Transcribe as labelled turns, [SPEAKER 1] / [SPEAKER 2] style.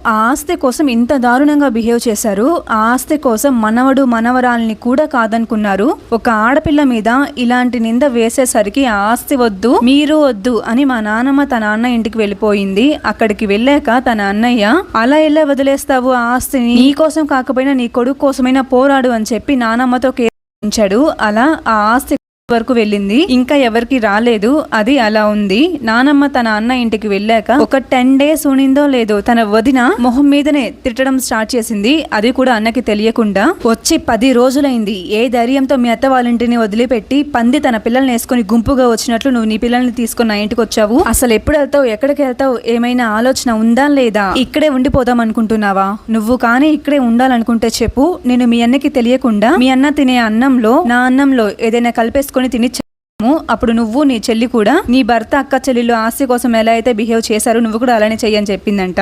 [SPEAKER 1] ఆ ఆస్తి కోసం ఇంత దారుణంగా బిహేవ్ చేశారు. ఆ ఆస్తి కోసం మనవడు మనవరాల్ని కూడా కాదనుకున్నారు. ఒక ఆడపిల్ల మీద ఇలాంటి నింద వేసేసరికి ఆ ఆస్తి వద్దు, మీరు వద్దు అని మా నాన్నమ్మ తన అన్న ఇంటికి వెళ్ళిపోయింది. అక్కడికి వెళ్ళాక తన అన్నయ్య, అలా ఎలా వదిలేస్తావు ఆ ఆస్తిని, నీ కోసం కాకపోయినా నీ కొడుకు కోసమైనా పోరాడు అని చెప్పి నానమ్మతో కేరించాడు. అలా ఆ ఆస్తి వరకు వెళ్ళింది. ఇంకా ఎవరికి రాలేదు. అది అలా ఉంది. నానమ్మ తన అన్న ఇంటికి వెళ్ళాక ఒక 10 days ఉనిందో లేదో తన వదిన మొహం మీదనే తిట్టడం స్టార్ట్ చేసింది. అది కూడా అన్నకి తెలియకుండా. వచ్చి 10 రోజులైంది. ఏ ధైర్యంతో మీ అత్త వాళ్ళ ఇంటిని వదిలిపెట్టి పంది తన పిల్లల్ని వేసుకుని గుంపుగా వచ్చినట్లు నువ్వు నీ పిల్లల్ని తీసుకుని నా ఇంటికి వచ్చావు? అసలు ఎప్పుడు వెళ్తావు, ఎక్కడికి వెళ్తావు, ఏమైనా ఆలోచన ఉందా లేదా? ఇక్కడే ఉండిపోదాం అనుకుంటున్నావా? నువ్వు కానీ ఇక్కడే ఉండాలనుకుంటే చెప్పు. నేను మీ అన్నకి తెలియకుండా మీ అన్న తినే అన్నంలో నా అన్నంలో ఏదైనా కలిపేసుకుని తినిచ్చాము. అప్పుడు నువ్వు నీ చెల్లి కూడా నీ భర్త అక్క చెల్లెళ్ళు ఆస్తి కోసం ఎలా అయితే బిహేవ్ చేశారో నువ్వు కూడా అలానే చెయ్యని చెప్పిందంట.